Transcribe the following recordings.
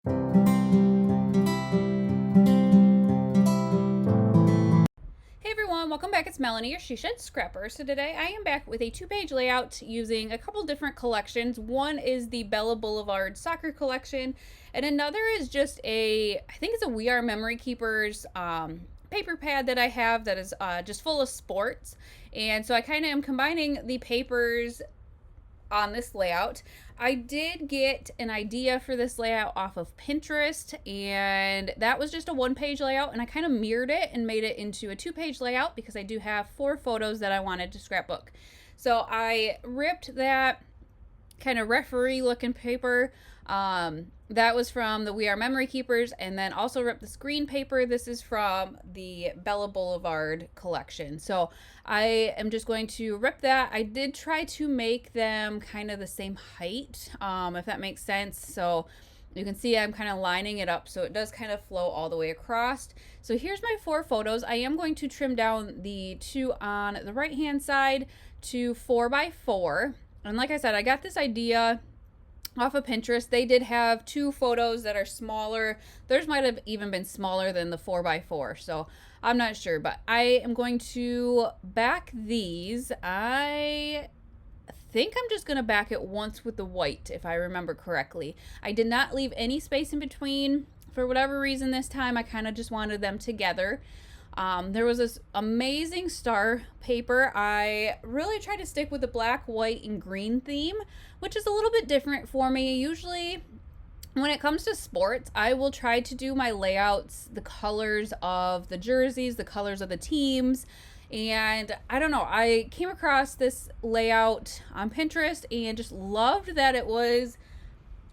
Hey everyone, welcome back. It's Melanie, your She Shed Scrapper. So today I am back with a 2-page layout using a couple different collections. One is the Bella Blvd Soccer collection, and another is just I think it's a We Are Memory Keepers paper pad that I have that is just full of sports. And so I kind of am combining the papers on this layout. I did get an idea for this layout off of Pinterest, and that was just a 1-page layout, and I kind of mirrored it and made it into a 2-page layout because I do have 4 photos that I wanted to scrapbook. So I ripped that kind of referee looking paper. That was from the We Are Memory Keepers, and then also ripped the screen paper. This is from the Bella Blvd collection. So I am just going to rip that. I did try to make them kind of the same height, if that makes sense. So you can see I'm kind of lining it up so it does kind of flow all the way across. So here's my 4 photos. I am going to trim down the 2 on the right hand side to 4x4. And like I said, I got this idea off of Pinterest. They did have 2 photos that are smaller. Theirs might have even been smaller than the 4x4, so I'm not sure. But I am going to back these. I think I'm just going to back it once with the white, if I remember correctly. I did not leave any space in between. For whatever reason this time, I kind of just wanted them together. There was this amazing star paper. I really tried to stick with the black, white, and green theme, which is a little bit different for me. Usually, when it comes to sports, I will try to do my layouts, the colors of the jerseys, the colors of the teams. And I don't know, I came across this layout on Pinterest and just loved that it was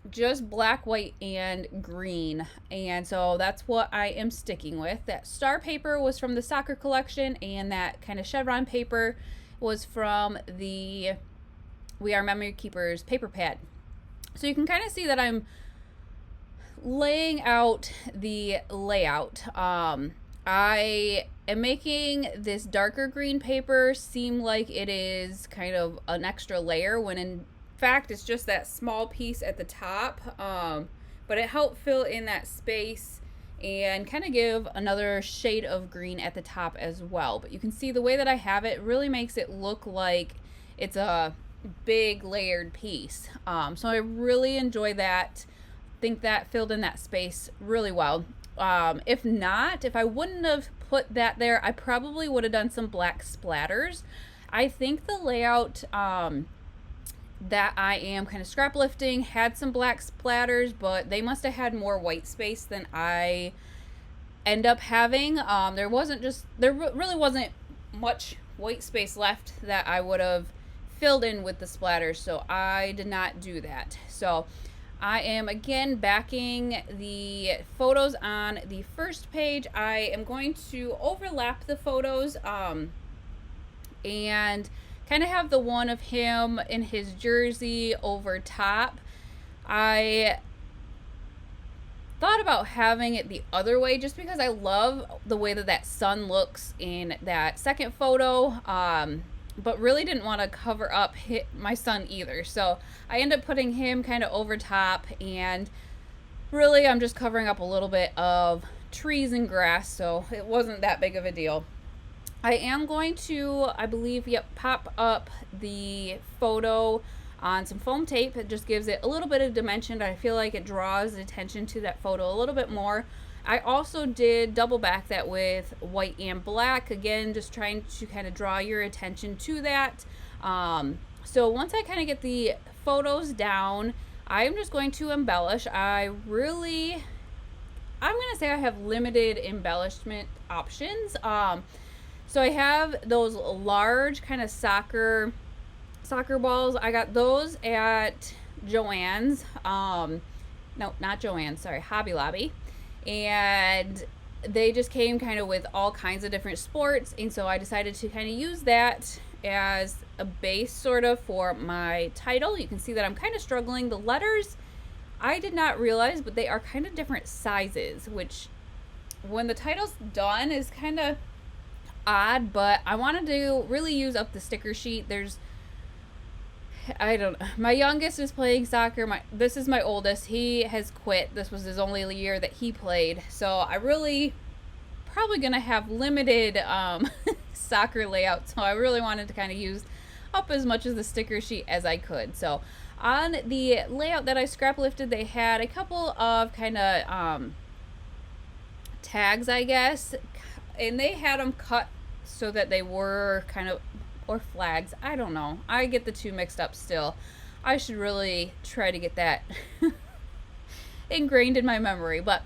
just black, white, and green, and so that's what I am sticking with. That star paper was from the soccer collection, and that kind of chevron paper was from the We Are Memory Keepers paper pad. So you can kind of see that I'm laying out the layout. I am making this darker green paper seem like it is kind of an extra layer when in fact it's just that small piece at the top, but it helped fill in that space and kind of give another shade of green at the top as well. But you can see the way that I have it really makes it look like it's a big layered piece. So I really enjoy that. Think that filled in that space really well. If I wouldn't have put that there, I probably would have done some black splatters. I think the layout that I am kind of scrap lifting had some black splatters, but they must have had more white space than I end up having. There really wasn't much white space left that I would have filled in with the splatters, so I did not do that. So I am again backing the photos on the first page. I am going to overlap the photos and kind of have the one of him in his jersey over top. I thought about having it the other way just because I love the way that sun looks in that second photo, but really didn't want to cover up my son either. So I end up putting him kind of over top, and really I'm just covering up a little bit of trees and grass, so it wasn't that big of a deal. I am going to, I believe, pop up the photo on some foam tape. It just gives it a little bit of dimension. I feel like it draws attention to that photo a little bit more. I also did double back that with white and black. Again, just trying to kind of draw your attention to that. So once I kind of get the photos down, I'm just going to embellish. I'm going to say I have limited embellishment options. So I have those large kind of soccer balls. I got those at Joann's. No, not Joann's, sorry, Hobby Lobby. And they just came kind of with all kinds of different sports. And so I decided to kind of use that as a base sort of for my title. You can see that I'm kind of struggling. The letters, I did not realize, but they are kind of different sizes, which when the title's done is kind of odd, but I wanted to really use up the sticker sheet. There's I don't, my youngest is playing soccer. This is my oldest. He has quit. This was his only year that he played. So I really probably going to have limited soccer layout. So I really wanted to kind of use up as much of the sticker sheet as I could. So on the layout that I scrap lifted, they had a couple of kind of tags, I guess, and they had them cut so that they were kind of, or flags, I don't know, I get the two mixed up still. I should really try to get that ingrained in my memory, but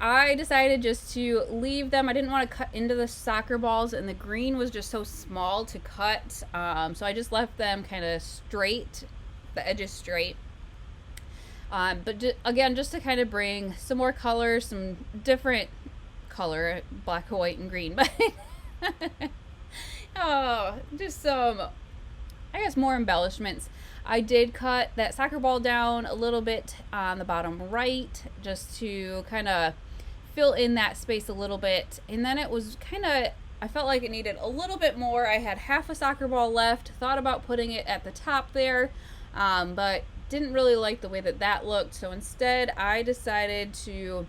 I decided just to leave them. I didn't want to cut into the soccer balls, and the green was just so small to cut, so I just left them kind of straight, the edges straight. But again, just to kind of bring some more color, some different color, black, white, and green, but oh, just some, I guess, more embellishments. I did cut that soccer ball down a little bit on the bottom right, just to kind of fill in that space a little bit. And then it was kind of, I felt like it needed a little bit more. I had half a soccer ball left, thought about putting it at the top there, but didn't really like the way that that looked. So instead, I decided to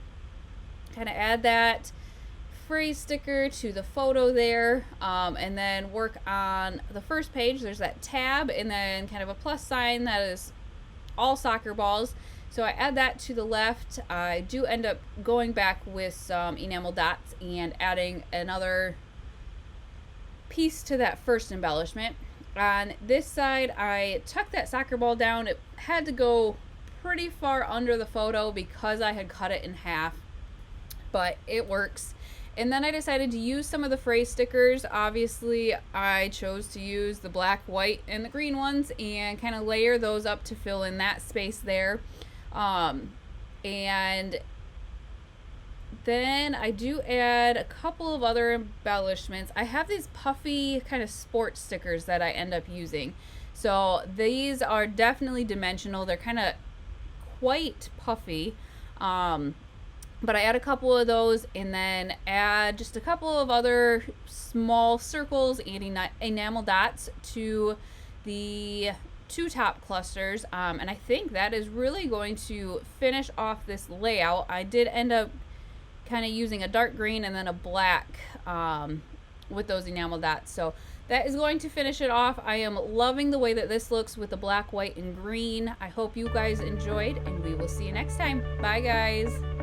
kind of add that phrase sticker to the photo there, and then work on the first page. There's that tab and then kind of a plus sign that is all soccer balls. So I add that to the left. I do end up going back with some enamel dots and adding another piece to that first embellishment. On this side, I tucked that soccer ball down. It had to go pretty far under the photo because I had cut it in half, but it works. And then I decided to use some of the phrase stickers. Obviously, I chose to use the black, white, and the green ones and kind of layer those up to fill in that space there. And then I do add a couple of other embellishments. I have these puffy kind of sports stickers that I end up using. So these are definitely dimensional. They're kind of quite puffy. But I add a couple of those and then add just a couple of other small circles and enamel dots to the two top clusters. And I think that is really going to finish off this layout. I did end up kind of using a dark green and then a black with those enamel dots. So that is going to finish it off. I am loving the way that this looks with the black, white, and green. I hope you guys enjoyed, and we will see you next time. Bye, guys.